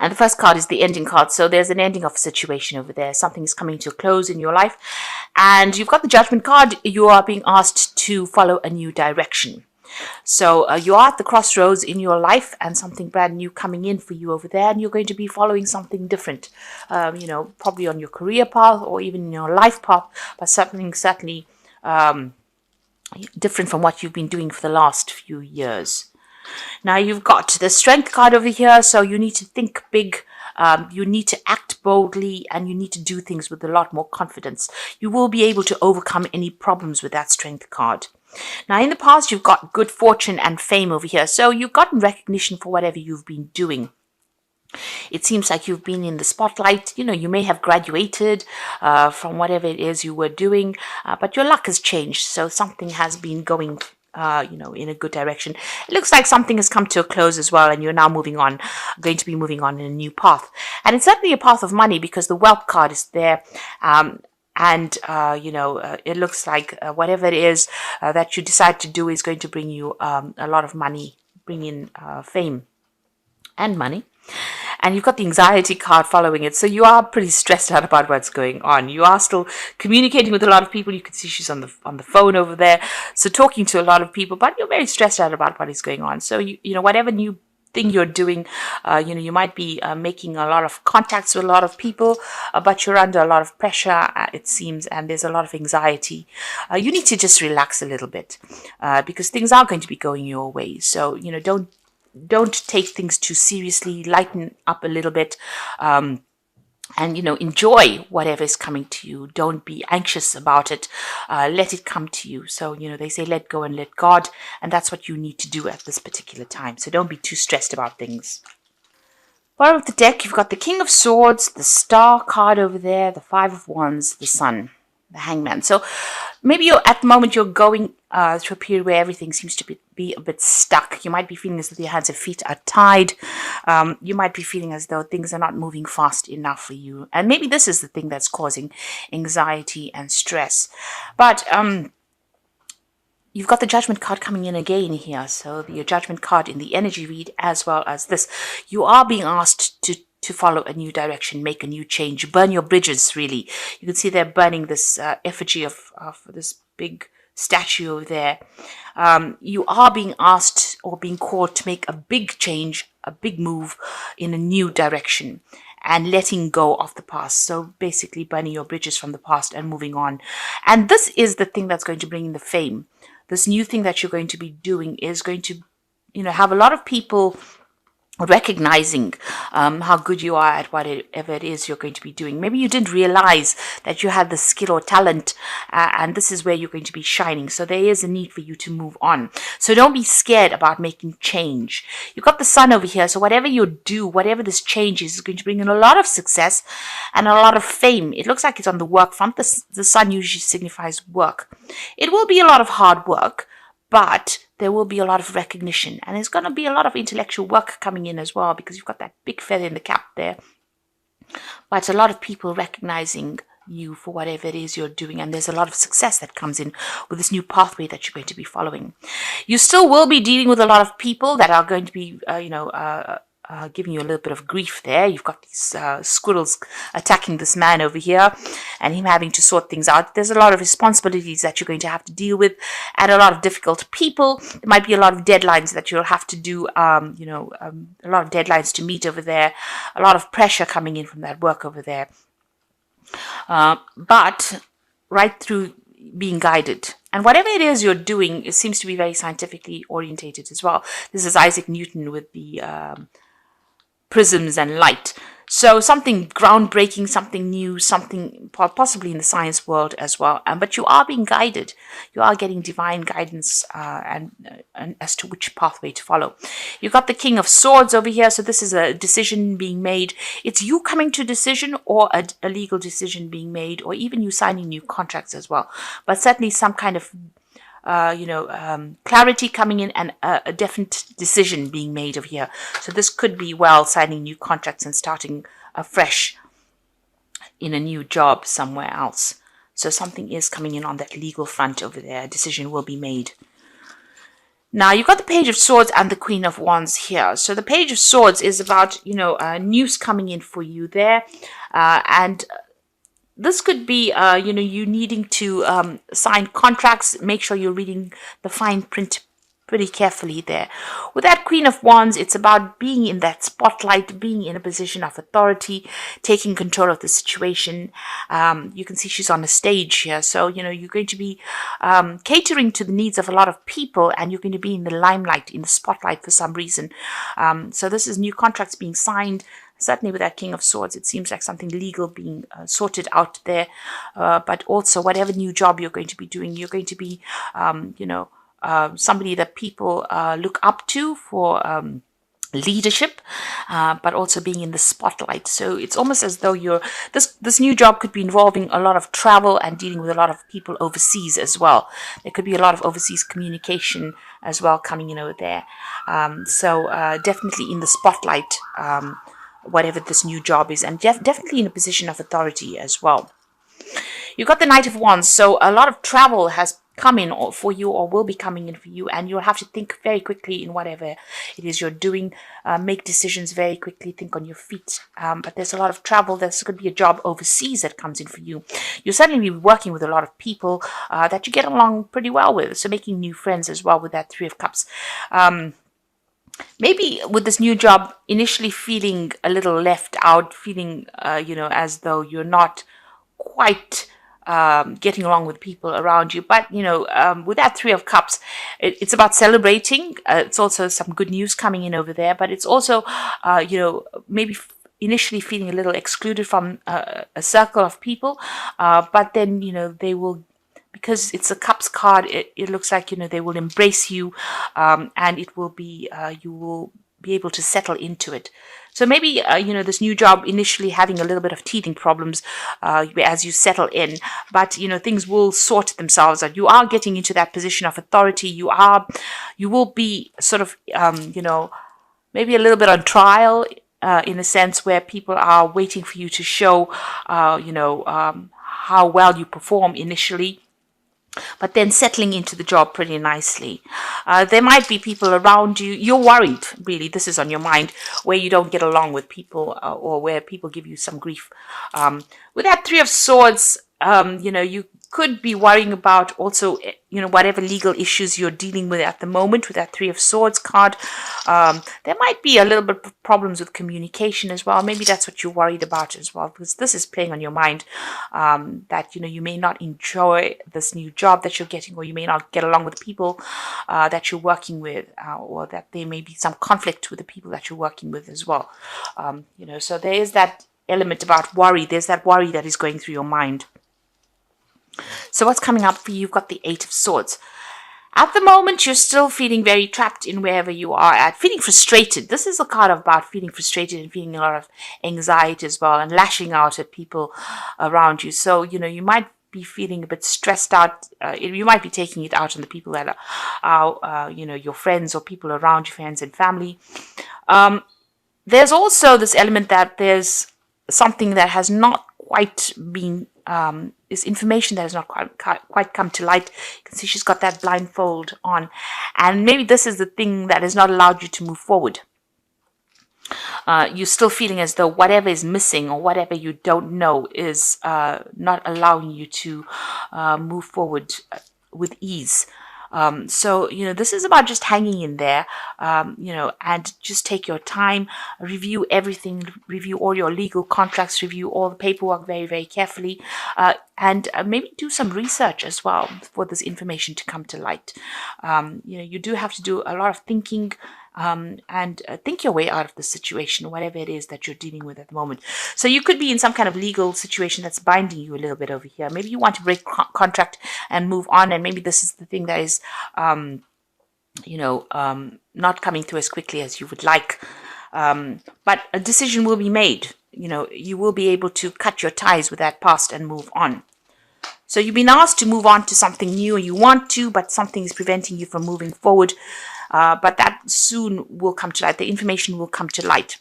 And the first card is the ending card. So there's an ending of a situation over there. Something is coming to a close in your life. And you've got the Judgment card. You are being asked to follow a new direction. So you are at the crossroads in your life and something brand new coming in for you over there. And you're going to be following something different, probably on your career path or even in your life path, but something certainly different from what you've been doing for the last few years. Now you've got the Strength card over here, so you need to think big, you need to act boldly, and you need to do things with a lot more confidence. You will be able to overcome any problems with that Strength card. Now in the past, you've got good fortune and fame over here, so you've gotten recognition for whatever you've been doing. It seems like you've been in the spotlight. You may have graduated from whatever it is you were doing, but your luck has changed. So something has been going, in a good direction. It looks like something has come to a close as well, and you're now going to be moving on in a new path. And it's certainly a path of money because the Wealth card is there. It looks like whatever it is that you decide to do is going to bring you a lot of money, bring in fame and money. And you've got the Anxiety card following it. So you are pretty stressed out about what's going on. You are still communicating with a lot of people. You can see she's on the phone over there. So talking to a lot of people, but you're very stressed out about what is going on. So, whatever new thing you're doing, you might be making a lot of contacts with a lot of people, but you're under a lot of pressure, it seems, and there's a lot of anxiety. You need to just relax a little bit because things are going to be going your way. So, don't take things too seriously. Lighten up a little bit, and enjoy whatever is coming to you. Don't be anxious about it. Let it come to you. So they say let go and let God, and that's what you need to do at this particular time. So don't be too stressed about things. Bottom of the deck, you've got the King of Swords, the Star card over there, the Five of Wands, the Sun, the Hangman. So maybe at the moment you're going through a period where everything seems to be a bit stuck. You might be feeling as though your hands and feet are tied. You might be feeling as though things are not moving fast enough for you. And maybe this is the thing that's causing anxiety and stress. But you've got the Judgment card coming in again here. So your Judgment card in the energy read as well as this. You are being asked to follow a new direction, make a new change, burn your bridges, really. You can see they're burning this effigy of this big statue over there. You are being asked or being called to make a big change, a big move in a new direction and letting go of the past. So basically burning your bridges from the past and moving on. And this is the thing that's going to bring in the fame. This new thing that you're going to be doing is going to, have a lot of people recognizing how good you are at whatever it is you're going to be doing. Maybe you didn't realize that you had the skill or talent, and this is where you're going to be shining. So there is a need for you to move on. So don't be scared about making change. You've got the Sun over here. So whatever you do, whatever this change is going to bring in a lot of success and a lot of fame. It looks like it's on the work front. The Sun usually signifies work. It will be a lot of hard work, but there will be a lot of recognition, and there's going to be a lot of intellectual work coming in as well because you've got that big feather in the cap there. But a lot of people recognizing you for whatever it is you're doing, and there's a lot of success that comes in with this new pathway that you're going to be following. You still will be dealing with a lot of people that are going to be, giving you a little bit of grief there. You've got these squirrels attacking this man over here and him having to sort things out. There's a lot of responsibilities that you're going to have to deal with and a lot of difficult people. There might be a lot of deadlines that you'll have to do, a lot of deadlines to meet over there, a lot of pressure coming in from that work over there. But right through being guided. And whatever it is you're doing, it seems to be very scientifically orientated as well. This is Isaac Newton with the prisms and light. So something groundbreaking, something new, something possibly in the science world as well. But you are being guided. You are getting divine guidance and as to which pathway to follow. You've got the King of Swords over here. So this is a decision being made. It's you coming to a decision or a legal decision being made, or even you signing new contracts as well. But certainly some kind of clarity coming in and a definite decision being made over here. So this could be signing new contracts and starting afresh in a new job somewhere else. So something is coming in on that legal front over there. A decision will be made. Now you've got the Page of Swords and the Queen of Wands here. So the Page of Swords is about, news coming in for you there. And this could be, you needing to sign contracts. Make sure you're reading the fine print pretty carefully there. With that Queen of Wands, it's about being in that spotlight, being in a position of authority, taking control of the situation. You can see she's on a stage here. So, you're going to be catering to the needs of a lot of people, and you're going to be in the limelight, in the spotlight for some reason. So this is new contracts being signed. Certainly with that King of Swords, it seems like something legal being sorted out there. But also whatever new job you're going to be doing, you're going to be, somebody that people look up to for leadership, but also being in the spotlight. So it's almost as though this new job could be involving a lot of travel and dealing with a lot of people overseas as well. There could be a lot of overseas communication as well coming in over there. So definitely in the spotlight, whatever this new job is, and definitely in a position of authority as well. You've got the Knight of Wands, so a lot of travel has come in for you or will be coming in for you, and you'll have to think very quickly in whatever it is you're doing. Make decisions very quickly, think on your feet. But there's a lot of travel. There's going to be a job overseas that comes in for you. You'll certainly be working with a lot of people that you get along pretty well with, so making new friends as well with that Three of Cups. Maybe with this new job, initially feeling a little left out, feeling, as though you're not quite getting along with people around you. But, with that Three of Cups, it's about celebrating. It's also some good news coming in over there. But it's also, maybe initially feeling a little excluded from a circle of people. But then, they will, because it's a Cups card, it looks like, they will embrace you, and it will be, you will be able to settle into it. So maybe, this new job initially having a little bit of teething problems as you settle in, but, things will sort themselves out. You are getting into that position of authority. You will be sort of, maybe a little bit on trial, in a sense where people are waiting for you to show, how well you perform initially, but then settling into the job pretty nicely. There might be people around you. You're worried, really. This is on your mind, where you don't get along with people, or where people give you some grief. With that Three of Swords, you could be worrying about also, whatever legal issues you're dealing with at the moment with that Three of Swords card. There might be a little bit of problems with communication as well. Maybe that's what you're worried about as well, because this is playing on your mind, that, you may not enjoy this new job that you're getting, or you may not get along with the people that you're working with, or that there may be some conflict with the people that you're working with as well. So there is that element about worry. There's that worry that is going through your mind. So what's coming up for you? You've got the Eight of Swords. At the moment, you're still feeling very trapped in wherever you are at, feeling frustrated. This is a card about feeling frustrated and feeling a lot of anxiety as well, and lashing out at people around you. So, you might be feeling a bit stressed out. You might be taking it out on the people that are your friends or people around you, friends and family. There's also this element that there's something that has not quite been, is information that has not quite come to light. You can see she's got that blindfold on, and maybe this is the thing that has not allowed you to move forward. You're still feeling as though whatever is missing or whatever you don't know is not allowing you to move forward with ease. So, this is about just hanging in there, and just take your time, review everything, review all your legal contracts, review all the paperwork very, very carefully, and maybe do some research as well for this information to come to light. You do have to do a lot of thinking, and think your way out of the situation, whatever it is that you're dealing with at the moment. So you could be in some kind of legal situation that's binding you a little bit over here. Maybe you want to break contract and move on, and maybe this is the thing that is, not coming through as quickly as you would like. But a decision will be made. You will be able to cut your ties with that past and move on. So you've been asked to move on to something new, and you want to, but something is preventing you from moving forward. But that soon will come to light. The information will come to light.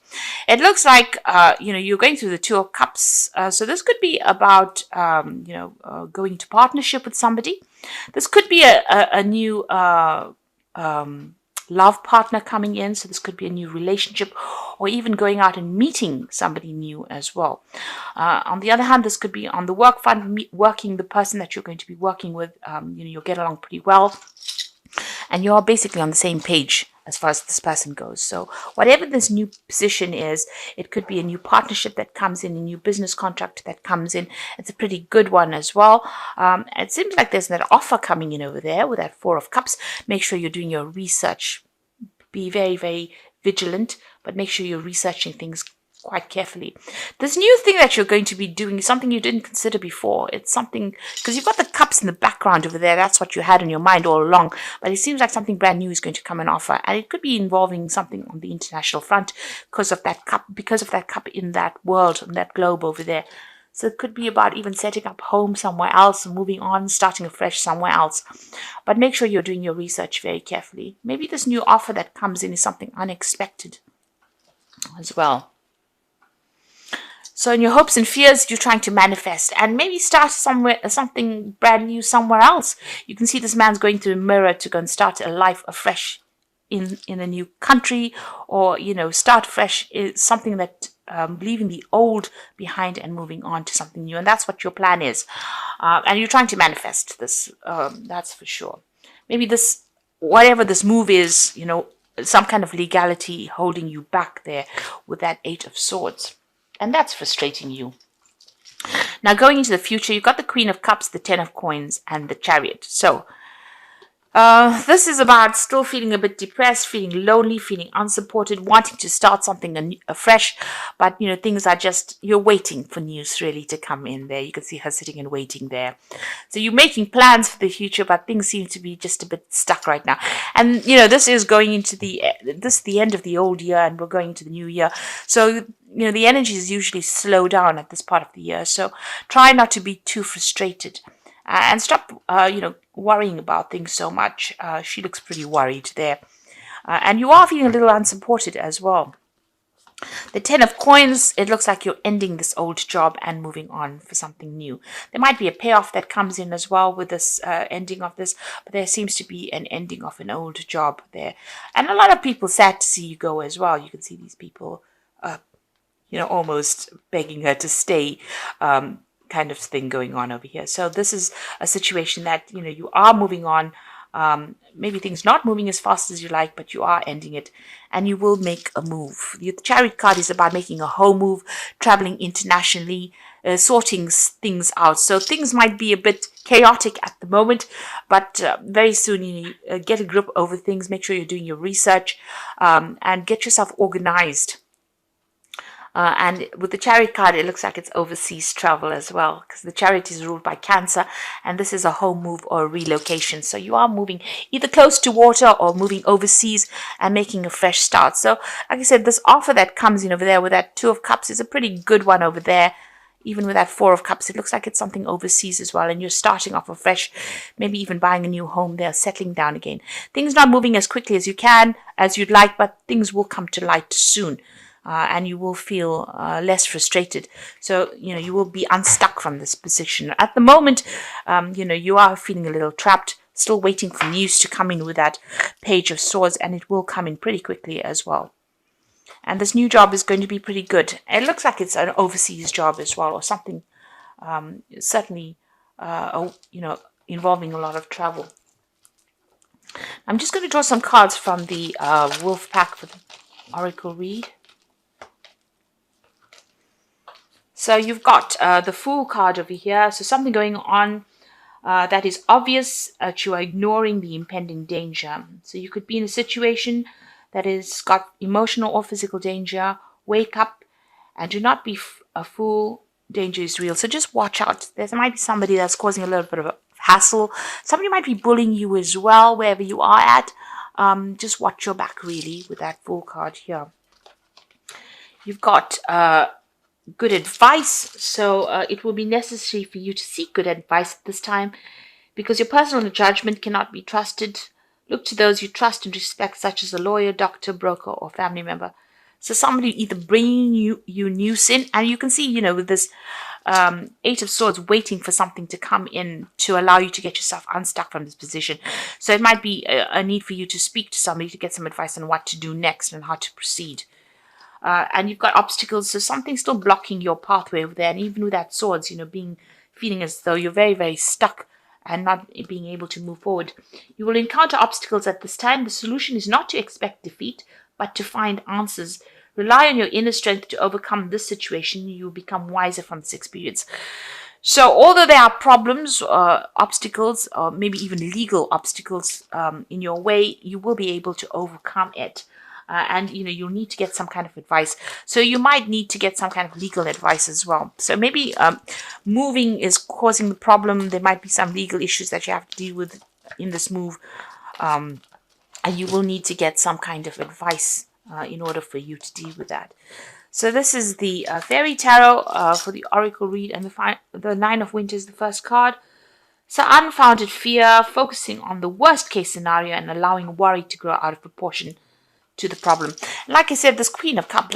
It looks like, you're going through the Two of Cups. So this could be about, going into partnership with somebody. This could be a new love partner coming in. So this could be a new relationship, or even going out and meeting somebody new as well. On the other hand, this could be on the work front, working the person that you're going to be working with. You'll get along pretty well, and you're basically on the same page as far as this person goes. So whatever this new position is, it could be a new partnership that comes in, a new business contract that comes in. It's a pretty good one as well. It seems like there's an offer coming in over there with that Four of Cups. Make sure you're doing your research. Be very, very vigilant, but make sure you're researching things quite carefully. This new thing that you're going to be doing is something you didn't consider before. It's something, because you've got the cups in the background over there. That's what you had in your mind all along. But it seems like something brand new is going to come and offer. And it could be involving something on the international front because of that cup in that world, in that globe over there. So it could be about even setting up home somewhere else, moving on, starting afresh somewhere else. But make sure you're doing your research very carefully. Maybe this new offer that comes in is something unexpected as well. So in your hopes and fears, you're trying to manifest and maybe start something brand new somewhere else. You can see this man's going to a mirror to go and start a life afresh in a new country, or, start fresh is something that leaving the old behind and moving on to something new. And that's what your plan is. And you're trying to manifest this. That's for sure. Maybe whatever this move is, some kind of legality holding you back there with that Eight of Swords. And that's frustrating you. Now, going into the future, you've got the Queen of Cups, the Ten of Coins, and the Chariot. So, this is about still feeling a bit depressed, feeling lonely, feeling unsupported, wanting to start something afresh. But, things are just, you're waiting for news really to come in there. You can see her sitting and waiting there. So you're making plans for the future, but things seem to be just a bit stuck right now. And, this is going into the end of the old year, and we're going into the new year. So, the energy is usually slow down at this part of the year. So try not to be too frustrated. And stop, worrying about things so much. She looks pretty worried there. And you are feeling a little unsupported as well. The Ten of Coins, it looks like you're ending this old job and moving on for something new. There might be a payoff that comes in as well with this ending of this, but there seems to be an ending of an old job there. And a lot of people sad to see you go as well. You can see these people, almost begging her to stay. Kind of thing going on over here. So this is a situation that, you are moving on. Maybe things not moving as fast as you like, but you are ending it, and you will make a move. The Chariot card is about making a home move, traveling internationally, sorting things out. So things might be a bit chaotic at the moment, but very soon you get a grip over things. Make sure you're doing your research and get yourself organized. And with the Chariot card, it looks like it's overseas travel as well, because the Chariot is ruled by Cancer, and this is a home move or a relocation. So you are moving either close to water or moving overseas and making a fresh start. So, like I said, this offer that comes in over there with that Two of Cups is a pretty good one over there. Even with that Four of Cups, it looks like it's something overseas as well, and you're starting off afresh, maybe even buying a new home there, settling down again. Things not moving as quickly as you'd like, but things will come to light soon. And you will feel less frustrated. So, you will be unstuck from this position. At the moment, you are feeling a little trapped, still waiting for news to come in with that Page of Swords, and it will come in pretty quickly as well. And this new job is going to be pretty good. It looks like it's an overseas job as well, or something certainly, involving a lot of travel. I'm just going to draw some cards from the Wolf Pack for the Oracle read. So you've got the Fool card over here. So something going on that is obvious that you are ignoring the impending danger. So you could be in a situation that has got emotional or physical danger. Wake up and do not be a fool. Danger is real. So just watch out. There might be somebody that's causing a little bit of a hassle. Somebody might be bullying you as well, wherever you are at. Just watch your back, really, with that Fool card here. You've got good advice, so it will be necessary for you to seek good advice at this time, because your personal judgment cannot be trusted. Look to those you trust and respect, such as a lawyer, doctor, broker, or family member. So somebody either bringing you news in, and you can see, with this Eight of Swords waiting for something to come in to allow you to get yourself unstuck from this position. So it might be a need for you to speak to somebody to get some advice on what to do next and how to proceed. And you've got obstacles, so something's still blocking your pathway over there. And even with that Swords, feeling as though you're very, very stuck and not being able to move forward. You will encounter obstacles at this time. The solution is not to expect defeat, but to find answers. Rely on your inner strength to overcome this situation. You will become wiser from this experience. So although there are problems, obstacles, or maybe even legal obstacles in your way, you will be able to overcome it. And you'll need to get some kind of advice. So you might need to get some kind of legal advice as well. So maybe moving is causing the problem. There might be some legal issues that you have to deal with in this move. And you will need to get some kind of advice in order for you to deal with that. So this is the Fairy Tarot for the Oracle read. And the Nine of Winter is the first card. So unfounded fear, focusing on the worst case scenario and allowing worry to grow out of proportion to the problem. Like I said, this Queen of Cups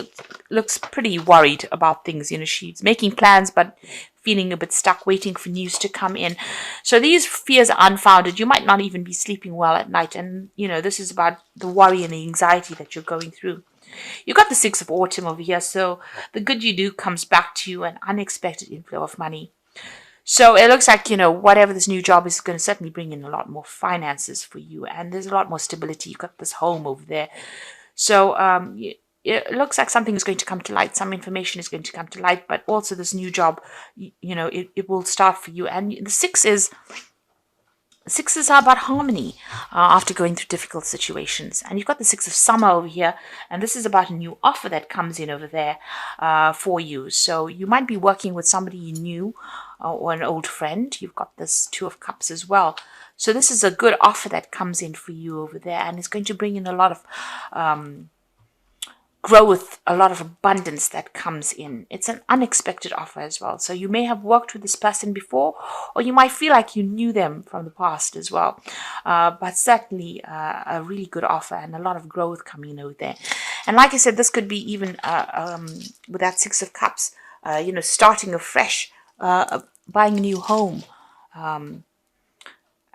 looks pretty worried about things. She's making plans but feeling a bit stuck, waiting for news to come in. So these fears are unfounded. You might not even be sleeping well at night, and this is about the worry and the anxiety that you're going through. You've got the Six of Autumn over here, so the good you do comes back to you, an unexpected inflow of money. So it looks like, whatever this new job is going to certainly bring in a lot more finances for you. And there's a lot more stability. You've got this home over there. So it looks like something is going to come to light. Some information is going to come to light. But also this new job, it will start for you. And the sixes are about harmony after going through difficult situations. And you've got the Six of Summer over here. And this is about a new offer that comes in over there for you. So you might be working with somebody you knew or an old friend. You've got this Two of Cups as well. So this is a good offer that comes in for you over there. And it's going to bring in a lot of growth, a lot of abundance that comes in. It's an unexpected offer as well. So you may have worked with this person before, or you might feel like you knew them from the past as well. But certainly a really good offer and a lot of growth coming over there. And like I said, this could be even with that Six of Cups, starting afresh, buying a new home,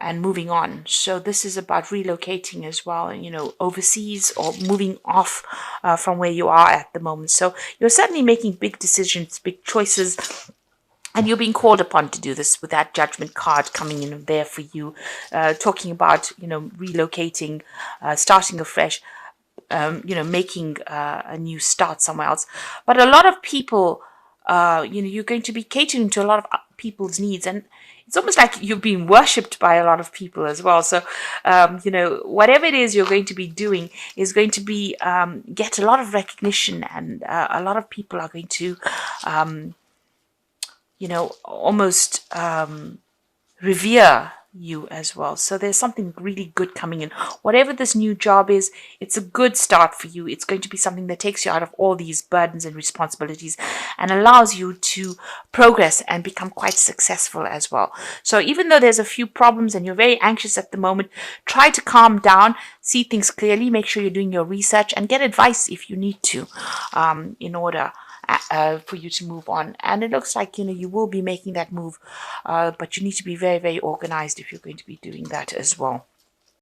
and moving on. So this is about relocating as well, overseas or moving off from where you are at the moment. So you're certainly making big decisions, big choices, and you're being called upon to do this with that Judgment card coming in there for you, talking about, relocating, starting afresh, making a new start somewhere else. But a lot of people, you're going to be catering to a lot of people's needs, and it's almost like you're being worshipped by a lot of people as well. So, whatever it is you're going to be doing is going to be get a lot of recognition, and a lot of people are going to, almost revere you as well. So there's something really good coming in. Whatever this new job is, it's a good start for you. It's going to be something that takes you out of all these burdens and responsibilities and allows you to progress and become quite successful as well. So even though there's a few problems and you're very anxious at the moment, try to calm down, see things clearly, make sure you're doing your research, and get advice if you need to in order for you to move on. And it looks like you will be making that move, but you need to be very, very organized if you're going to be doing that as well.